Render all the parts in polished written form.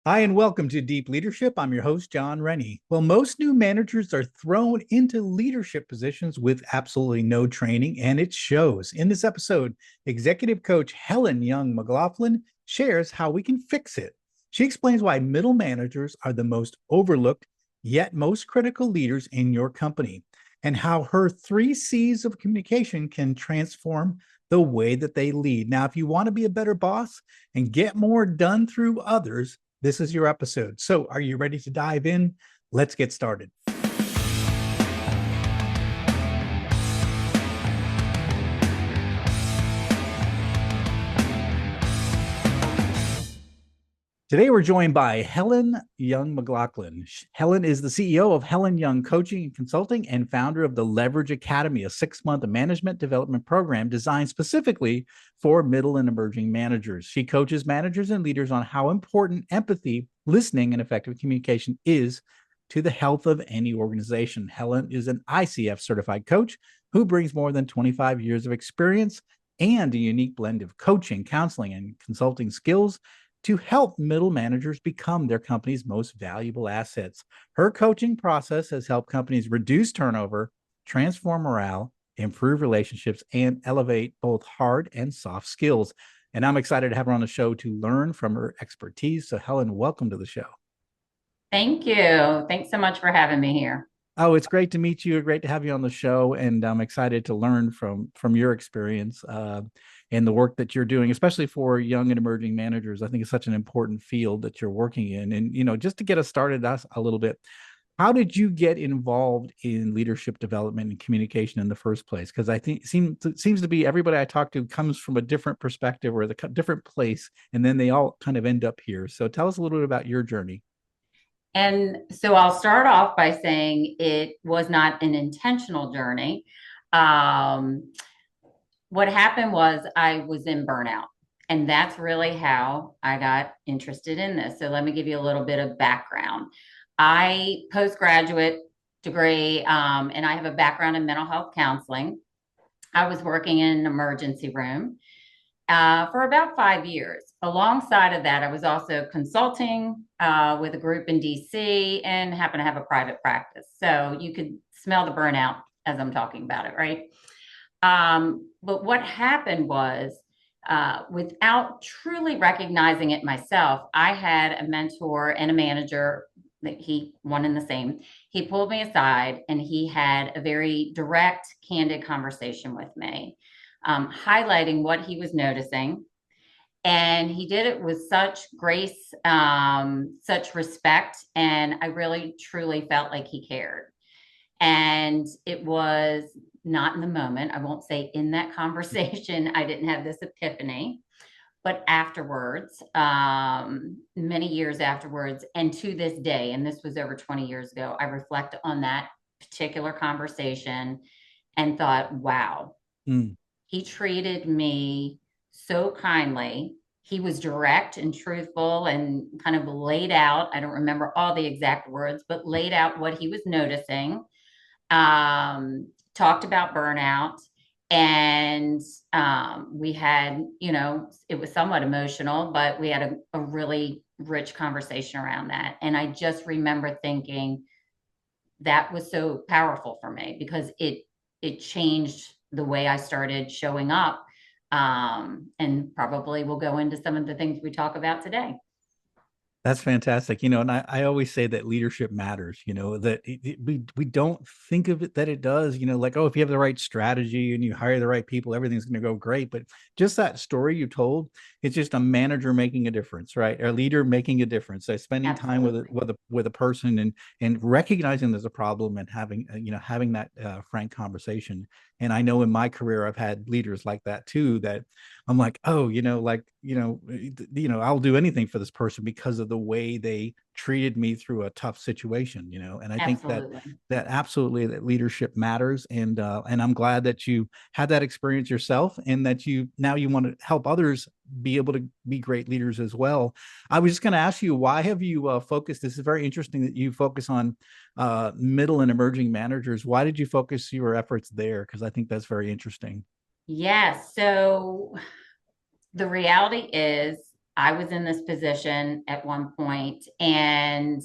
Hi, and welcome to Deep Leadership. I'm your host, John Rennie. Well, most new managers are thrown into leadership positions with absolutely no training, and it shows. In this episode, executive coach Helen Young-McLaughlin shares how we can fix it. She explains why middle managers are the most overlooked, yet most critical leaders in your company, and how her 3 C's of communication can transform the way that they lead. Now, if you want to be a better boss and get more done through others, this is your episode. So, are you ready to dive in? Let's get started. Today, we're joined by Helen Young-McLaughlin. Helen is the CEO of Helen Young Coaching and Consulting and founder of the Leverage Academy, a 6-month management development program designed specifically for middle and emerging managers. She coaches managers and leaders on how important empathy, listening, and effective communication is to the health of any organization. Helen is an ICF-certified coach who brings more than 25 years of experience and a unique blend of coaching, counseling, and consulting skills to help middle managers become their company's most valuable assets. Her coaching process has helped companies reduce turnover, transform morale, improve relationships, and elevate both hard and soft skills. And I'm excited to have her on the show to learn from her expertise. So, Helen, welcome to the show. Thank you. Thanks so much for having me here. Oh, it's great to meet you. Great to have you on the show, and I'm excited to learn from your experience and the work that you're doing, especially for young and emerging managers. I think it's such an important field that you're working in. And just to get us started, us a little bit, how did you get involved in leadership development and communication in the first place? Because I think it seems to be everybody I talk to comes from a different perspective or the different place, and then they all kind of end up here. So tell us a little bit about your journey. And so I'll start off by saying it was not an intentional journey. Um, what happened was I was in burnout, and that's really how I got interested in this. So let me give you a little bit of background. I postgraduate degree, and I have a background in mental health counseling. I was working in an emergency room for about 5 years. Alongside of that, I was also consulting with a group in DC and happen to have a private practice. So you could smell the burnout as I'm talking about it, right? But what happened was, without truly recognizing it myself, I had a mentor and a manager that he one and the same. He pulled me aside and he had a very direct, candid conversation with me, highlighting what he was noticing. And he did it with such grace, such respect. And I really, truly felt like he cared. And it was not in the moment. I won't say in that conversation, I didn't have this epiphany, but afterwards, many years afterwards, and to this day, and this was over 20 years ago, I reflect on that particular conversation and thought, wow, Mm. he treated me so kindly. He was direct and truthful and kind of laid out, I don't remember all the exact words, but laid out what he was noticing, talked about burnout. And we had, it was somewhat emotional, but we had a really rich conversation around that. And I just remember thinking that was so powerful for me because it changed the way I started showing up. And probably we'll go into some of the things we talk about today. That's fantastic. And I always say that leadership matters, that we don't think of it that it does, like, oh, if you have the right strategy and you hire the right people, everything's going to go great. But just that story you told, it's just a manager making a difference, right? A leader making a difference. Spending time with Absolutely. with a person and recognizing there's a problem and having that frank conversation. And I know in my career, I've had leaders like that too, that I'm like, oh, I'll do anything for this person because of the way they treated me through a tough situation, and I think that Absolutely. absolutely that leadership matters. And I'm glad that you had that experience yourself and that you want to help others be able to be great leaders as well. I was just going to ask you, why have you focused? This is very interesting that you focus on middle and emerging managers. Why did you focus your efforts there? Because I think that's very interesting. Yes. So the reality is, I was in this position at one point, and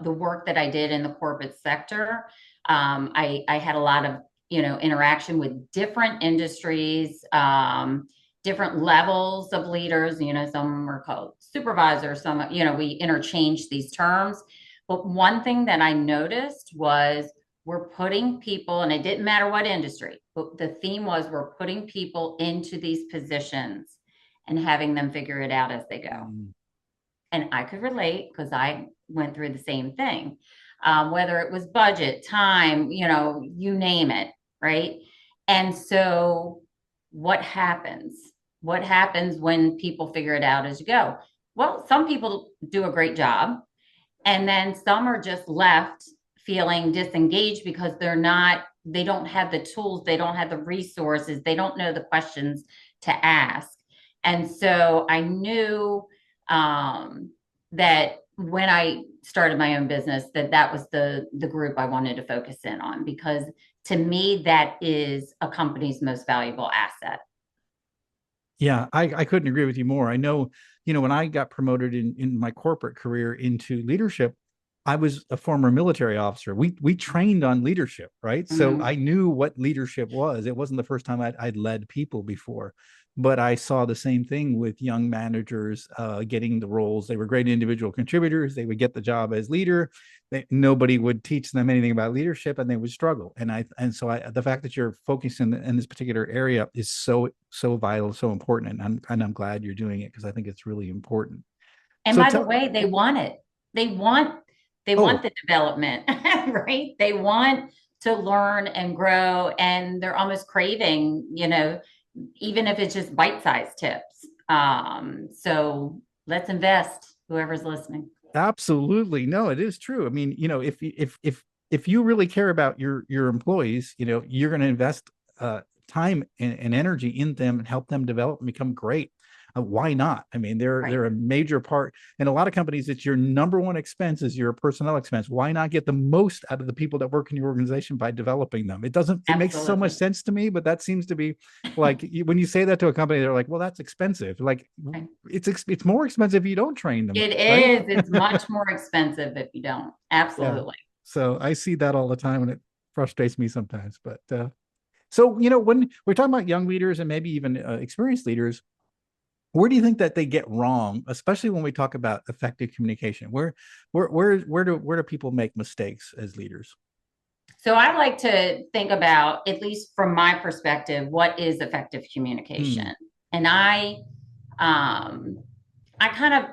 the work that I did in the corporate sector, I had a lot of, interaction with different industries, different levels of leaders. Some were called supervisors, some, we interchanged these terms. But one thing that I noticed was we're putting people, and it didn't matter what industry, but the theme was we're putting people into these positions and having them figure it out as they go. Mm. And I could relate because I went through the same thing, whether it was budget, time, you name it, right? And so what happens? What happens when people figure it out as you go? Well, some people do a great job, and then some are just left feeling disengaged because they don't have the tools, they don't have the resources, they don't know the questions to ask. And so I knew that when I started my own business, that was the group I wanted to focus in on, because to me, that is a company's most valuable asset. Yeah, I couldn't agree with you more. I know, when I got promoted in my corporate career into leadership, I was a former military officer. We trained on leadership, right? So Mm-hmm. I knew what leadership was. It wasn't the first time I'd led people before, but I saw the same thing with young managers getting the roles. They were great individual contributors. They would get the job as leader. Nobody would teach them anything about leadership, and they would struggle. The fact that you're focused in this particular area is so vital, so important, and I'm glad you're doing it because I think it's really important. And So by the tell way, they want it. They want they want oh the development, right? They want to learn and grow, and they're almost craving, even if it's just bite-sized tips. So let's invest, whoever's listening. Absolutely. No, it is true. I mean, if you really care about your employees, you're going to invest time and energy in them and help them develop and become great. Why not? I mean, Right. they're a major part. In a lot of companies, it's your number one expense is your personnel expense. Why not get the most out of the people that work in your organization by developing them? It makes so much Absolutely. sense to me, but that seems to be like when you say that to a company, they're like, well, that's expensive. Like Right. it's more expensive if you don't train them, It right? is. It's much more expensive if you don't. Yeah. Absolutely. So I see that all the time and it frustrates me sometimes. But so, when we're talking about young leaders and maybe even experienced leaders, where do you think that they get wrong, especially when we talk about effective communication? Where do people make mistakes as leaders? So I like to think about, at least from my perspective, what is effective Hmm. communication? And um, I kind of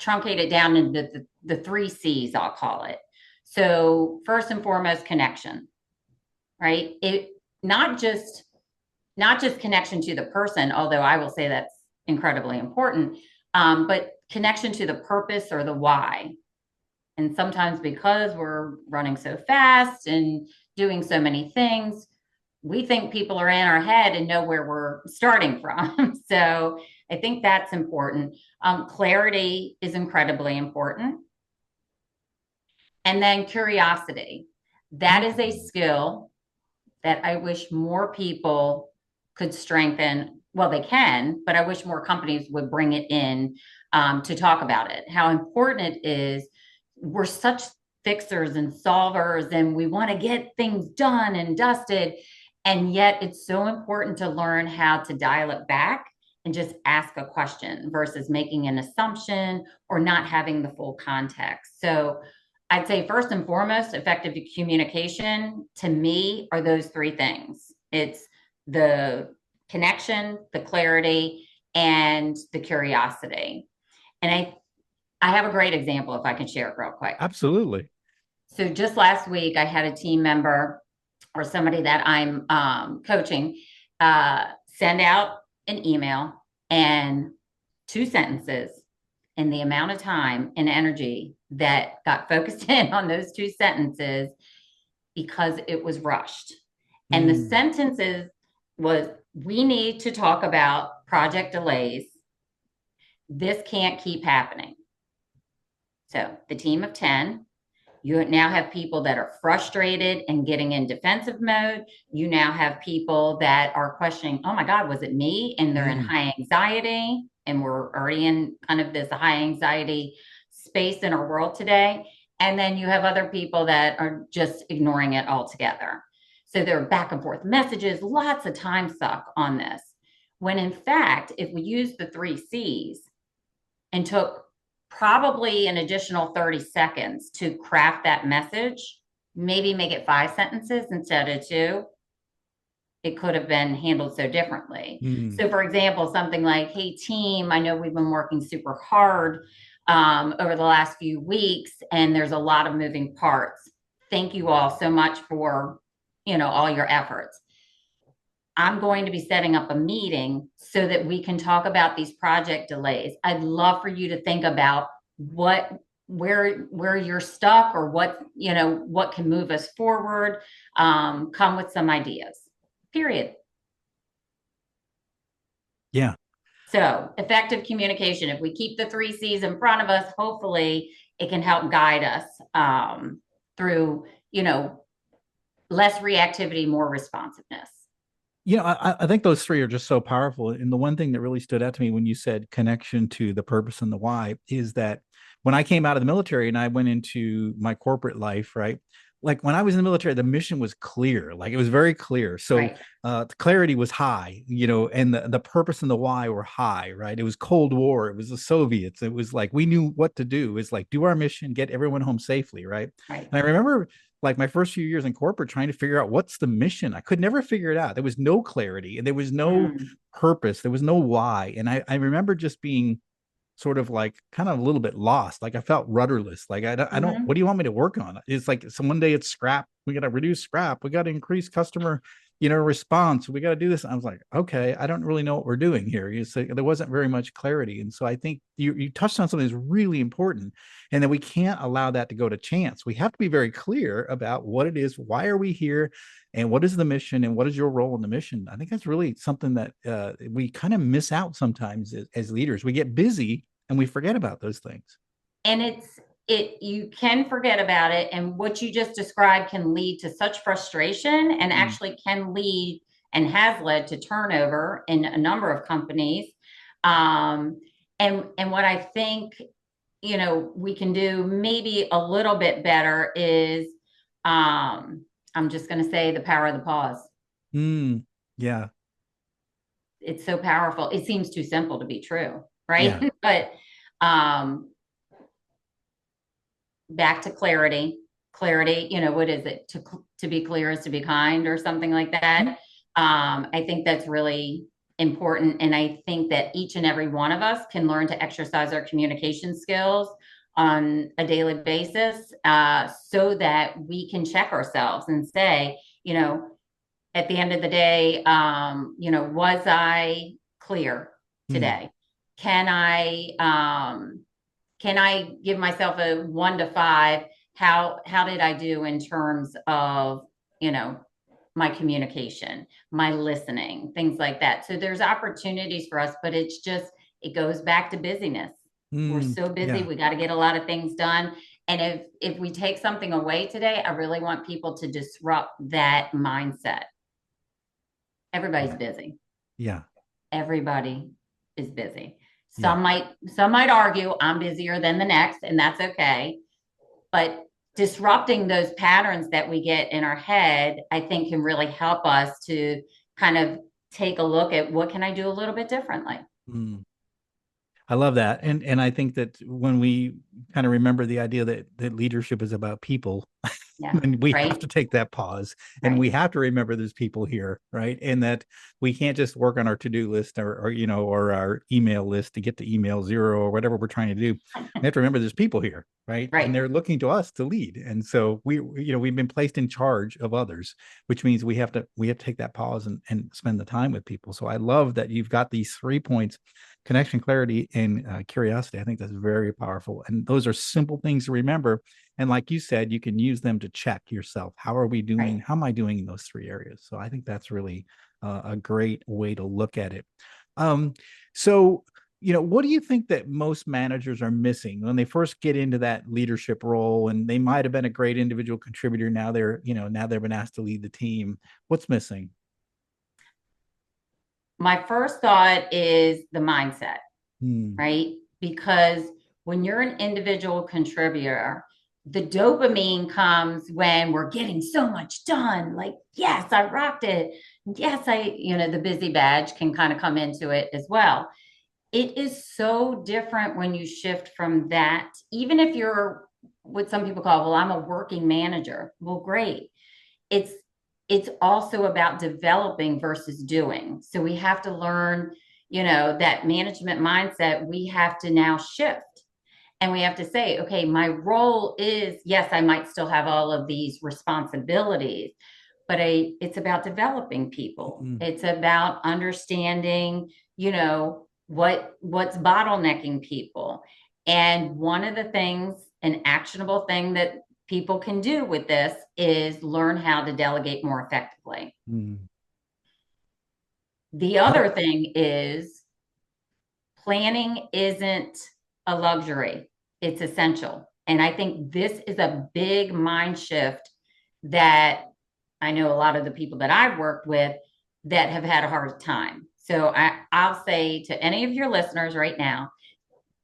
truncate it down into the three C's, I'll call it. So first and foremost, connection, right? It not just not just connection to the person, although I will say that's incredibly important, but connection to the purpose or the why. And sometimes because we're running so fast and doing so many things, we think people are in our head and know where we're starting from. So I think that's important. Clarity is incredibly important. And then curiosity. That is a skill that I wish more people could strengthen. Well, they can, but I wish more companies would bring it in to talk about it. How important it is. We're such fixers and solvers, and we want to get things done and dusted. And yet, it's so important to learn how to dial it back and just ask a question versus making an assumption or not having the full context. So, I'd say first and foremost, effective communication to me are those three things. It's the connection, the clarity, and the curiosity. And I have a great example if I can share it real quick. Absolutely. So just last week, I had a team member or somebody that I'm coaching send out an email and two sentences, and the amount of time and energy that got focused in on those two sentences because it was rushed. And the Hmm. sentences was, we need to talk about project delays. This can't keep happening. So the team of 10, you now have people that are frustrated and getting in defensive mode. You now have people that are questioning, oh my God, was it me? And they're in Hmm. high anxiety and we're already in kind of this high anxiety space in our world today. And then you have other people that are just ignoring it altogether. So there are back and forth messages, lots of time suck on this. When in fact, if we use the 3 C's and took probably an additional 30 seconds to craft that message, maybe make it 5 sentences instead of 2, it could have been handled so differently. Mm. So, for example, something like, hey, team, I know we've been working super hard over the last few weeks, and there's a lot of moving parts. Thank you all so much for, all your efforts. I'm going to be setting up a meeting so that we can talk about these project delays. I'd love for you to think about where you're stuck, or what can move us forward. Come with some ideas. Period. Yeah. So effective communication. If we keep the 3 C's in front of us, hopefully it can help guide us through, less reactivity, more responsiveness. I think those three are just so powerful. And the one thing that really stood out to me when you said connection to the purpose and the why is that when I came out of the military and I went into my corporate life, right? Like when I was in the military, the mission was clear. Like it was very clear. So Right. the clarity was high, and the purpose and the why were high, right? It was Cold War. It was the Soviets. It was like we knew what to do. It's like do our mission, get everyone home safely, right? Right. And I remember like my first few years in corporate trying to figure out what's the mission. I could never figure it out. There was no clarity and there was no Mm. purpose. There was no why. And I remember just being sort of like kind of a little bit lost. Like I felt rudderless. Like I don't, Mm-hmm. what do you want me to work on? It's like, so one day it's scrap. We got to reduce scrap. We got to increase customer, response. We got to do this. I was like, okay, I don't really know what we're doing here. You say there wasn't very much clarity. And so I think you touched on something that's really important and that we can't allow that to go to chance. We have to be very clear about what it is. Why are we here? And what is the mission and what is your role in the mission? I think that's really something that we kind of miss out sometimes as leaders. We get busy and we forget about those things. And you can forget about it. And what you just described can lead to such frustration, and Mm. actually can lead and has led to turnover in a number of companies. Um, and what I think, we can do maybe a little bit better is, I'm just going to say, the power of the pause. Mm. Yeah. It's so powerful. It seems too simple to be true, Yeah. right? But um, back to clarity. Clarity, what is it? To be clear is to be kind, or something like that. I think that's really important. And I think that each and every one of us can learn to exercise our communication skills on a daily basis, so that we can check ourselves and say, at the end of the day, was I clear Mm. today? Can I give myself a 1 to 5? How did I do in terms of, my communication, my listening, things like that? So there's opportunities for us, but it goes back to busyness. We're Mm. so busy, Yeah. we got to get a lot of things done. And if we take something away today, I really want people to disrupt that mindset. Everybody's Yeah. busy. Yeah. Everybody is busy. Yeah. Some might argue I'm busier than the next, and that's okay. But disrupting those patterns that we get in our head, I think, can really help us to kind of take a look at what can I do a little bit differently. Mm. I love that. And I think that when we kind of remember the idea that leadership is about people, Yeah. then we have Right. to take that pause and Right. we have to remember there's people here, right? And that we can't just work on our to-do list or our email list to get to email zero or whatever we're trying to do. We have to remember there's people here, right? And Right. they're looking to us to lead. And so we've been placed in charge of others, which means we have to take that pause and spend the time with people. So I love that you've got these 3 points: connection, clarity, and curiosity. I think that's very powerful. And those are simple things to remember. And like you said, you can use them to check yourself. How are we doing? Right. How am I doing in those 3 areas? So I think that's really a great way to look at it. Um, so, what do you think that most managers are missing when they first get into that leadership role? And they might have been a great individual contributor. Now they've been asked to lead the team. What's missing? My first thought is the mindset. Mm. right? Because when you're an individual contributor, the dopamine comes when we're getting so much done. Like, yes, I rocked it. Yes, the busy badge can kind of come into it as well. It is so different when you shift from that, even if you're what some people call, well, I'm a working manager. Well, great. It's it's also about developing versus doing. So we have to learn, that management mindset, we have to now shift. And we have to say, okay, my role is, yes, I might still have all of these responsibilities, but it's about developing people. Mm. It's about understanding, what's bottlenecking people. And one of the things, an actionable thing that people can do with this is learn how to delegate more effectively. Mm. The other thing is planning isn't a luxury, it's essential. And I think this is a big mind shift that I know a lot of the people that I've worked with that have had a hard time. So I'll say to any of your listeners right now,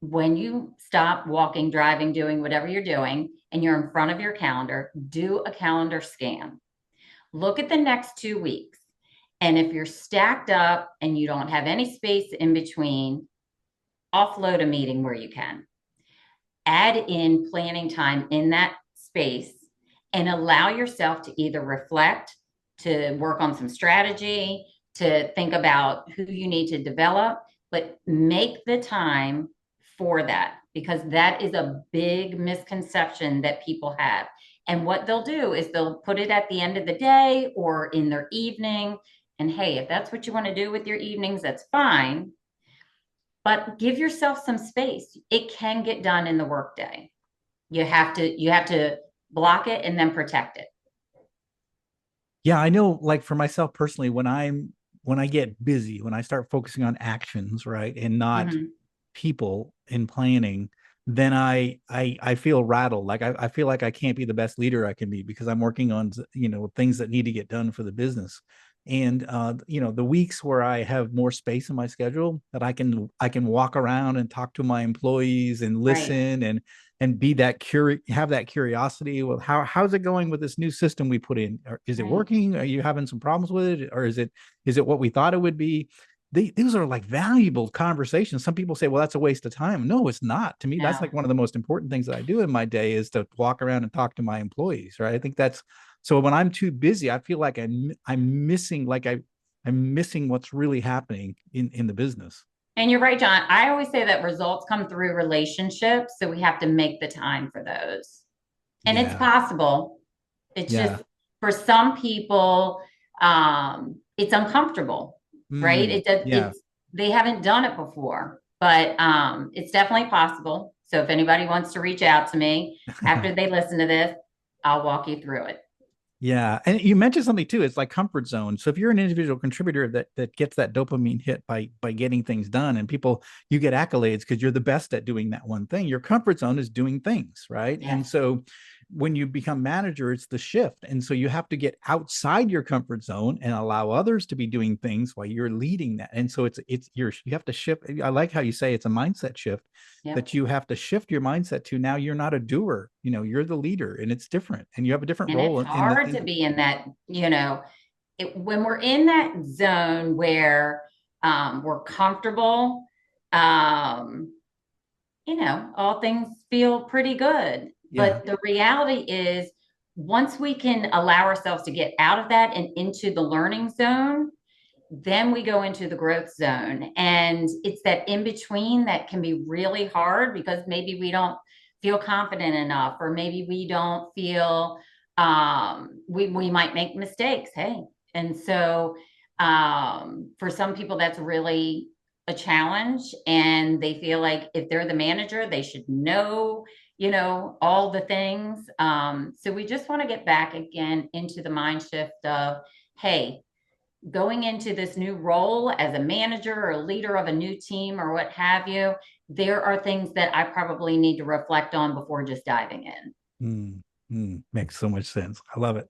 when you stop walking, driving, doing whatever you're doing, and you're in front of your calendar, do a calendar scan. Look at the next 2 weeks. And if you're stacked up and you don't have any space in between, offload a meeting where you can. Add in planning time in that space and allow yourself to either reflect, to work on some strategy, to think about who you need to develop, but make the time for that, because that is a big misconception that people have. And what they'll do is they'll put it at the end of the day or in their evening. And hey, if that's what you want to do with your evenings, that's fine. But give yourself some space. It can get done in the workday. You have to block it and then protect it. Yeah, I know, like for myself personally, when I get busy, when I start focusing on actions, right, and not Mm-hmm. people in planning, then I feel rattled. Like I feel like I can't be the best leader I can be because I'm working on, things that need to get done for the business. And the weeks where I have more space in my schedule that I can walk around and talk to my employees and Right. listen and be that have that curiosity. Well, how's it going with this new system we put in? Is it Right. working? Are you having some problems with it? Or is it what we thought it would be? These are like valuable conversations. Some people say, well, that's a waste of time. No, it's not. To me, that's like No. one of the most important things that I do in my day is to walk around and talk to my employees, right? I think that's so when I'm too busy, I feel like I'm missing I'm missing what's really happening in the business. And you're right, John. I always say that results come through relationships. So we have to make the time for those. And it's Yeah. possible. It's Yeah. just for some people, it's uncomfortable, right? Mm, yeah. It's they haven't done it before, but it's definitely possible. So if anybody wants to reach out to me after they listen to this, I'll walk you through it. Yeah, and you mentioned something too. It's like comfort zone. So if you're an individual contributor that gets that dopamine hit by getting things done, and you get accolades because you're the best at doing that one thing. Your comfort zone is doing things, right? And Yes. so when you become manager, it's the shift, and so you have to get outside your comfort zone and allow others to be doing things while you're leading that. And so you have to shift. I like how you say it's a mindset shift Yep. that you have to shift your mindset to now you're not a doer, you're the leader and it's different and you have a different And it's role hard to be in that, when we're in that zone where we're comfortable, um, all things feel pretty good. yeah. But the reality is, once we can allow ourselves to get out of that and into the learning zone, then we go into the growth zone. And it's that in between that can be really hard because maybe we don't feel confident enough, or maybe we don't feel, we might make mistakes. Hey. And so for some people, that's really a challenge. And they feel like if they're the manager, they should know, all the things. So we just want to get back again into the mind shift of, hey, going into this new role as a manager or a leader of a new team or what have you, there are things that I probably need to reflect on before just diving in. Hmm. Makes so much sense. I love it.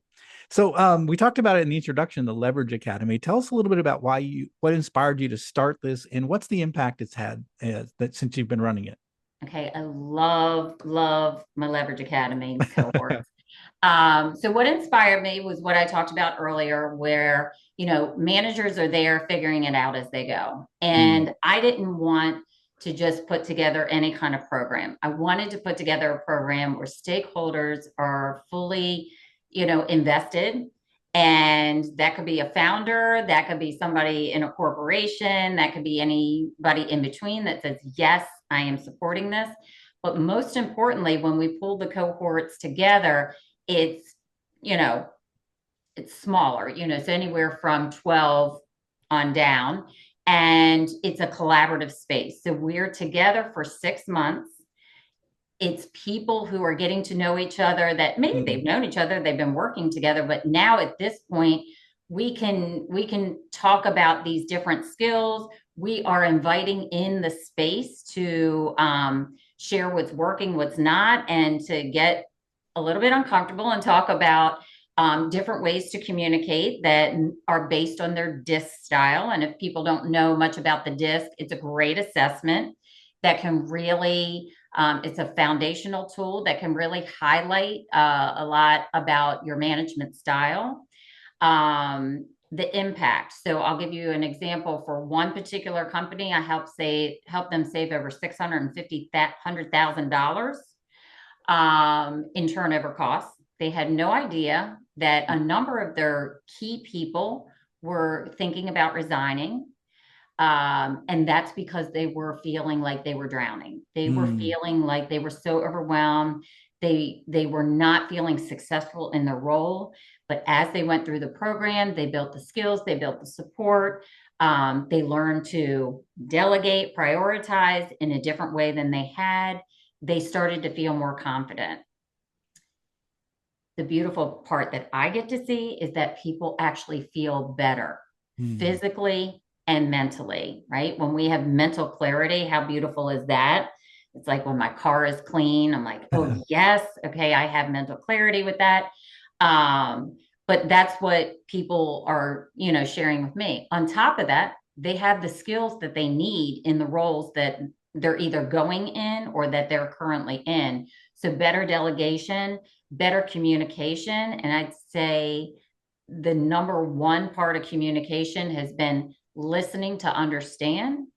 So we talked about it in the introduction, the Leverage Academy. Tell us a little bit about what inspired you to start this, and what's the impact it's had that since you've been running it. Okay, I love my Leverage Academy cohorts. So what inspired me was what I talked about earlier, where, managers are there figuring it out as they go. Mm, And I didn't want to just put together any kind of program. I wanted to put together a program where stakeholders are fully, invested. And that could be a founder, that could be somebody in a corporation, that could be anybody in between that says, yes, I am supporting this. But most importantly, when we pull the cohorts together, it's, you know, it's smaller, so anywhere from 12 on down. And it's a collaborative space. So we're together for 6 months. It's people who are getting to know each other that maybe they've mm, known each other, they've been working together, but now at this point, we can talk about these different skills. We are inviting in the space to share what's working, what's not, and to get a little bit uncomfortable and talk about different ways to communicate that are based on their DISC style. And if people don't know much about the DISC, it's a great assessment that can really, it's a foundational tool that can really highlight a lot about your management style. The impact. So I'll give you an example. For one particular company, I help them save over $650,000 in turnover costs. They had no idea that a number of their key people were thinking about resigning. And that's because they were feeling like they were drowning. They were mm. feeling like they were so overwhelmed. They were not feeling successful in their role. But as they went through the program, they built the skills, they built the support. They learned to delegate, prioritize in a different way than they had. They started to feel more confident. The beautiful part that I get to see is that people actually feel better Mm. physically and mentally, right? When we have mental clarity, how beautiful is that? It's like when my car is clean, I'm like, oh, yes, okay, I have mental clarity with that. But that's what people are, sharing with me. On top of that, they have the skills that they need in the roles that they're either going in or that they're currently in. So better delegation, better communication. And I'd say the number one part of communication has been listening to understand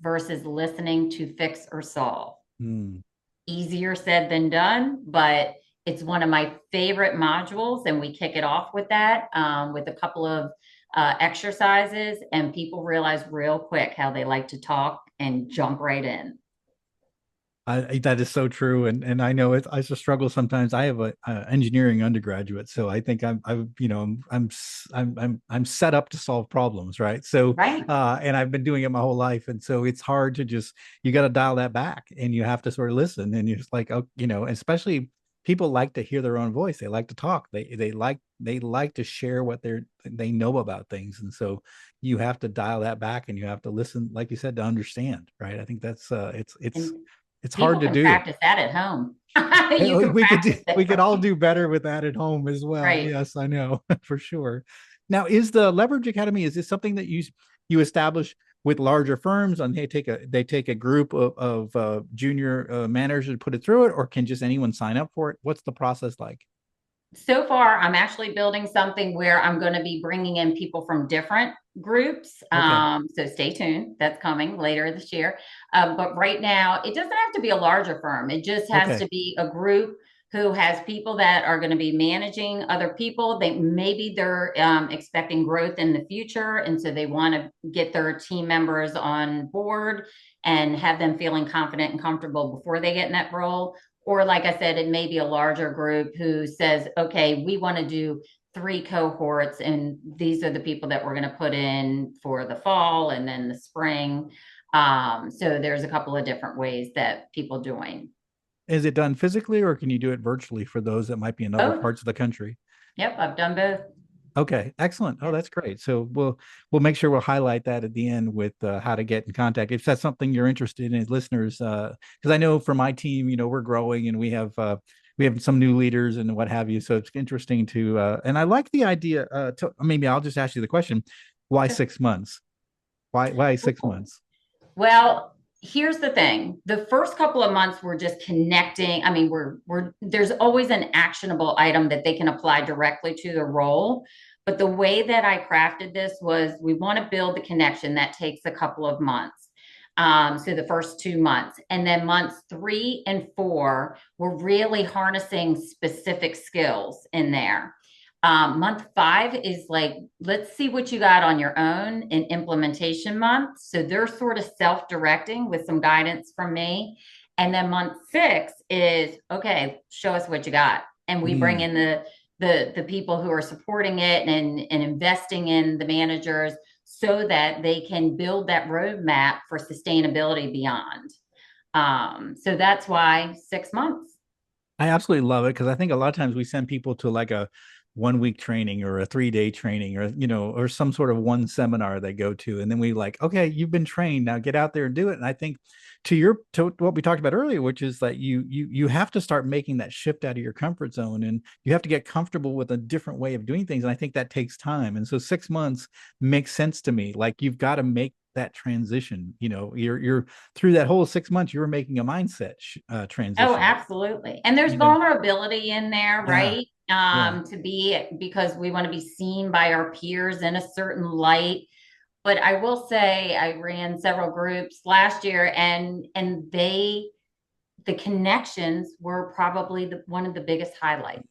versus listening to fix or solve. Mm. Easier said than done, but it's one of my favorite modules. And we kick it off with that, with a couple of exercises, and people realize real quick how they like to talk and jump right in. That is so true, and I know I just struggle sometimes. I have a engineering undergraduate, so I think I'm set up to solve problems, right? So, Right. and I've been doing it my whole life, and so it's hard to just you got to dial that back, and you have to sort of listen, and you're just like, oh, especially people like to hear their own voice. They like to talk. They like to share what they know about things, and so you have to dial that back, and you have to listen, like you said, to understand, right? I think that's And it's hard people to can do. practice that at home. You can practice We it, could all right? do better with that at home as well. Right. Yes, I know for sure. Now, is the Leverage Academy, is this something that you establish with larger firms and they take a group of junior managers to put it through it, or can just anyone sign up for it? What's the process like? So far, I'm actually building something where I'm going to be bringing in people from different groups. Okay. So stay tuned. That's coming later this year. But right now, it doesn't have to be a larger firm. It just has Okay. to be a group who has people that are going to be managing other people. They're expecting growth in the future, and so they want to get their team members on board and have them feeling confident and comfortable before they get in that role. Or, like I said, it may be a larger group who says, okay, we want to do 3 cohorts, and these are the people that we're going to put in for the fall and then the spring. So there's a couple of different ways that people join. Is it done physically or can you do it virtually for those that might be in other Both. parts of the country? Yep, I've done both. Okay, excellent. Oh, Yeah. that's great. So we'll make sure we'll highlight that at the end with how to get in contact if that's something you're interested in, listeners. Because I know for my team, we're growing and we have some new leaders and what have you. So it's interesting to and I like the idea. Maybe I'll just ask you the question: why Sure. 6 months? Why 6 months? Well, here's the thing. The first couple of months we're just connecting. I mean, we're there's always an actionable item that they can apply directly to the role. But the way that I crafted this was we want to build the connection that takes a couple of months. So the first 2 months. And then months 3 and 4, we're really harnessing specific skills in there. Month 5 is like, let's see what you got on your own in implementation month. So they're sort of self-directing with some guidance from me. And then month 6 is, okay, show us what you got. And we bring Mm. in the people who are supporting it and investing in the managers so that they can build that roadmap for sustainability beyond. So that's why 6 months. I absolutely love it because I think a lot of times we send people to like a 1 week training or a 3 day training or or some sort of one seminar they go to, and then we like, okay, you've been trained, now get out there and do it. And I think to what we talked about earlier, which is that you have to start making that shift out of your comfort zone, and you have to get comfortable with a different way of doing things. And I think that takes time. And so 6 months makes sense to me. Like you've got to make that transition. You're through that whole 6 months, you were making a mindset Oh, transition. absolutely. And there's you know vulnerability in there, yeah, right? yeah. To be because we want to be seen by our peers in a certain light. But I will say I ran several groups last year and the connections were probably one of the biggest highlights.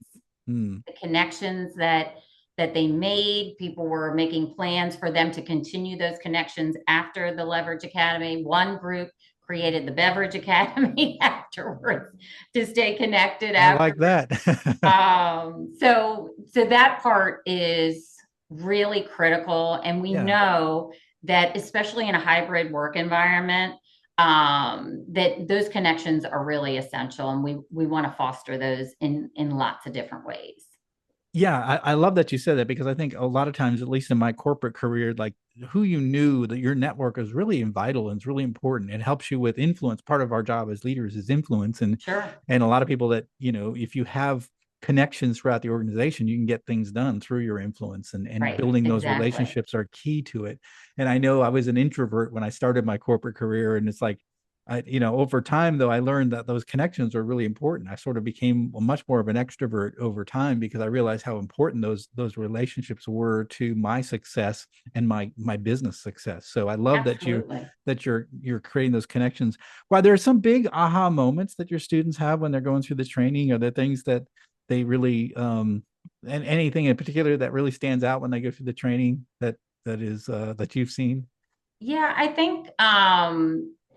Mm. The connections that they made, people were making plans for them to continue those connections after the Leverage Academy. One group created the Beverage Academy afterwards to stay connected I like afterwards. that. So that part is really critical, and we Yeah. know that especially in a hybrid work environment, that those connections are really essential, and we want to foster those in lots of different ways. Yeah, I love that you said that because I think a lot of times, at least in my corporate career, like who you knew, that your network is really vital and it's really important. It helps you with influence. Part of our job as leaders is influence, and Sure. a lot of people that if you have connections throughout the organization, you can get things done through your influence, and Right. building those Exactly. relationships are key to it. And I know I was an introvert when I started my corporate career, and it's like over time, though, I learned that those connections are really important. I sort of became much more of an extrovert over time because I realized how important those relationships were to my success and my business success. So I love that Absolutely. you're creating those connections. While there are some big aha moments that your students have when they're going through this training, are there things that they really and anything in particular that really stands out when they go through the training that is that you've seen? Yeah,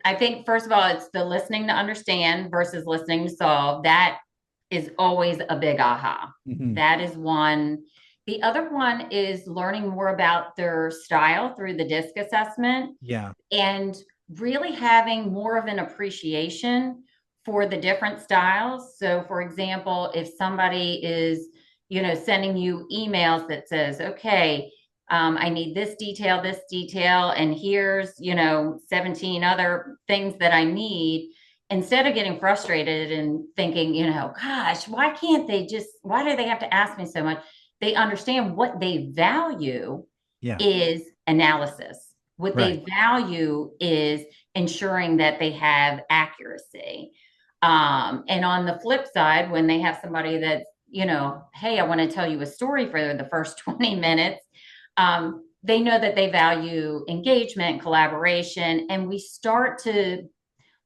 I think first of all, it's the listening to understand versus listening to solve. That is always a big aha. Mhm. That is one. The other one is learning more about their style through the DISC assessment Yeah. and really having more of an appreciation for the different styles. So, for example, if somebody is, sending you emails that says, okay, I need this detail, and here's, 17 other things that I need. Instead of getting frustrated and thinking, gosh, why do they have to ask me so much? They understand what they value Yeah. is analysis. What Right. they value is ensuring that they have accuracy. And on the flip side, when they have somebody that's, hey, I want to tell you a story for the first 20 minutes, they know that they value engagement, collaboration, and we start to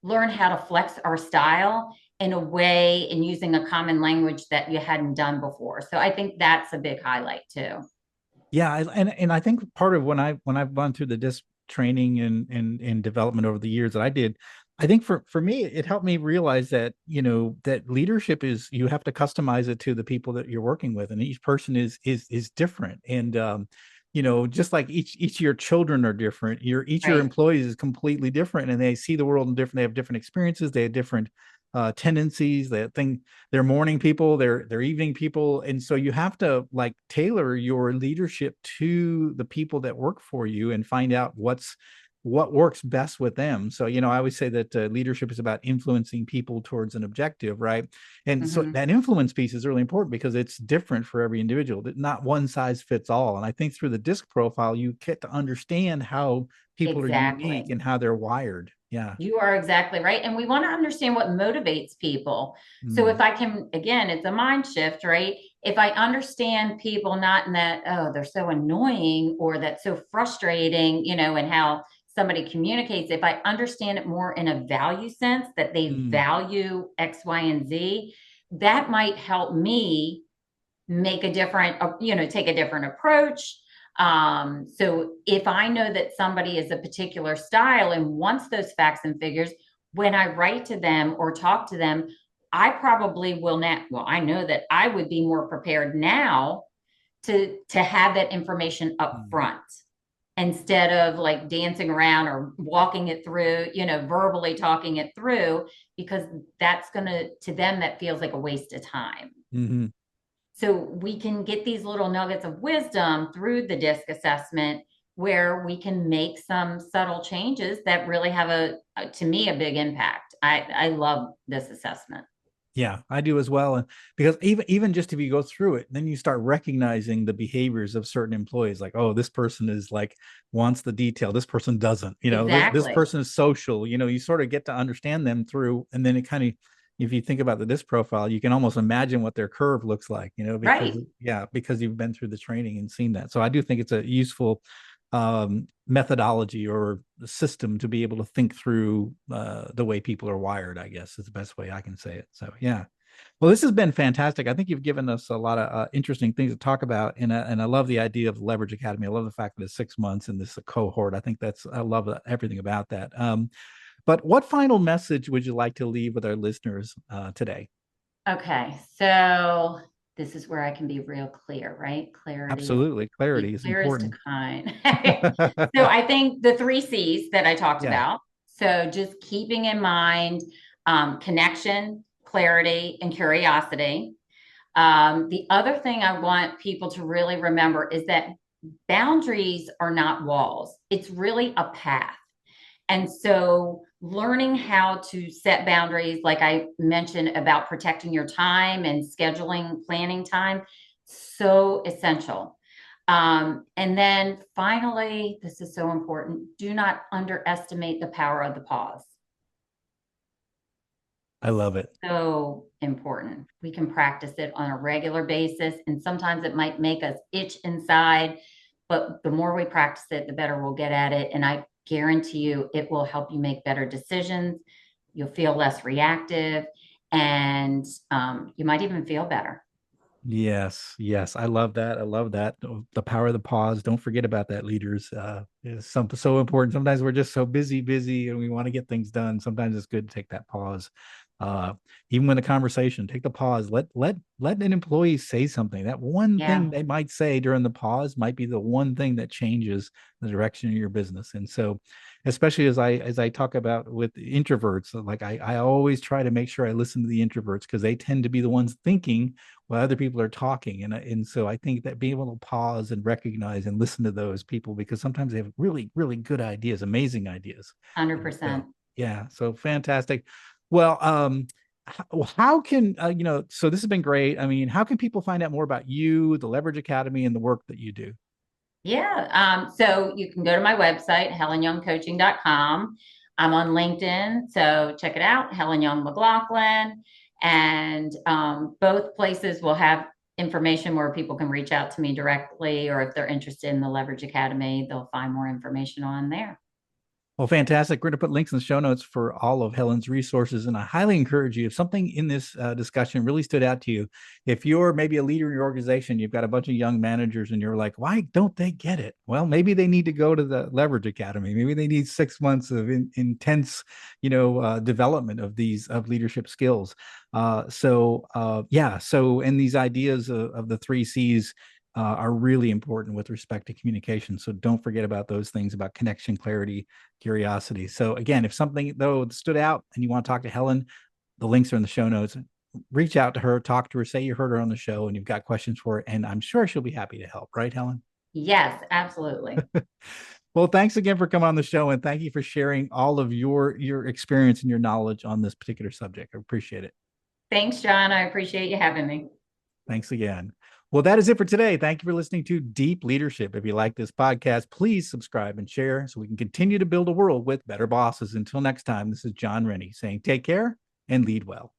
learn how to flex our style in a way and using a common language that you hadn't done before. So I think that's a big highlight too. Yeah, and I think part of when I've gone through the disc training and development over the years that I did, I think for me it helped me realize that that leadership is, you have to customize it to the people that you're working with, and each person is different. And just like each of your children are different, each of your Right. employees is completely different, and they see the world in different, they have different experiences, they have different tendencies. They're morning people, they're evening people, and so you have to like tailor your leadership to the people that work for you and find out what works best with them. So, I always say that leadership is about influencing people towards an objective, right? And so Mhm. that influence piece is really important because it's different for every individual. Not one size fits all. And I think through the disc profile, you get to understand how people are unique Exactly. and how they're wired. Yeah. You are exactly right. And we want to understand what motivates people. So Mm, if I can, again, it's a mind shift, right? If I understand people not in that, oh, they're so annoying or that's so frustrating, and how somebody communicates, if I understand it more in a value sense that they mm, value X, Y, and Z, that might help me make a different, take a different approach. So if I know that somebody is a particular style and wants those facts and figures, when I write to them or talk to them, I probably will not. Well, I know that I would be more prepared now to have that information up mm. front instead of like dancing around or walking it through, verbally talking it through, because that's gonna to them that feels like a waste of time. Mhm. So we can get these little nuggets of wisdom through the DISC assessment where we can make some subtle changes that really have to me, a big impact. I love this assessment. Yeah, I do as well. And because even just if you go through it, then you start recognizing the behaviors of certain employees, like, oh, this person is like wants the detail, this person doesn't, this Exactly. person is social, you sort of get to understand them through, and then it kind of, if you think about the disc profile, you can almost imagine what their curve looks like, because Right. yeah, because you've been through the training and seen that. So I do think it's a useful methodology or system to be able to think through the way people are wired, I guess is the best way I can say it. So, yeah. Well, this has been fantastic. I think you've given us a lot of interesting things to talk about. And I love the idea of Leverage Academy. I love the fact that it's 6 months and this is a cohort. I love everything about that. But what final message would you like to leave with our listeners today? Okay. So this is where I can be real clear, right? Clarity. Absolutely. Clarity Be is clear as to important. kind. So I think the three C's that I talked Yeah. about. So just keeping in mind connection, clarity, and curiosity. The other thing I want people to really remember is that boundaries are not walls. It's really a path. And so learning how to set boundaries, like I mentioned about protecting your time and scheduling, planning time, so essential. And then finally, this is so important, do not underestimate the power of the pause. I love it. So important. We can practice it on a regular basis, and sometimes it might make us itch inside, but the more we practice it, the better we'll get at it. And I guarantee you, it will help you make better decisions. You'll feel less reactive, and you might even feel better. Yes, yes, I love that. I love that. The power of the pause. Don't forget about that, leaders. Is something so important. Sometimes we're just so busy, and we want to get things done. Sometimes it's good to take that pause. Uh, Even when the conversation, take the pause. Let an employee say something. That one Yeah, thing they might say during the pause might be the one thing that changes the direction of your business. And so, especially as I talk about with introverts, like I always try to make sure I listen to the introverts because they tend to be the ones thinking while other people are talking. And so I think that being able to pause and recognize and listen to those people, because sometimes they have really, really good ideas, amazing ideas. And so, 100%. yeah, so fantastic. Well, how can, so this has been great. I mean, how can people find out more about you, the Leverage Academy, and the work that you do? Yeah. So you can go to my website, helenyoungcoaching.com. I'm on LinkedIn, so check it out, Helen Young-McLaughlin. And both places will have information where people can reach out to me directly, or if they're interested in the Leverage Academy, they'll find more information on there. Well, fantastic. We're going to put links in the show notes for all of Helen's resources. And I highly encourage you, if something in this discussion really stood out to you, if you're maybe a leader in your organization, you've got a bunch of young managers and you're like, why don't they get it? Well, maybe they need to go to the Leverage Academy. Maybe they need 6 months of intense, development of of leadership skills. Yeah. So, and these ideas of the three C's are really important with respect to communication. So don't forget about those things about connection, clarity, curiosity. So again, if something though stood out and you want to talk to Helen, The links are in the show notes. Reach out to her, talk to her, say you heard her on the show and you've got questions for her. And I'm sure she'll be happy to help. Right, Helen? Yes, absolutely. Well, thanks again for coming on the show. And thank you for sharing all of your experience and your knowledge on this particular subject. I appreciate it. Thanks, John. I appreciate you having me. Thanks again. Well, that is it for today. Thank you for listening to Deep Leadership. If you like this podcast, please subscribe and share so we can continue to build a world with better bosses. Until next time, this is John Rennie saying take care and lead well.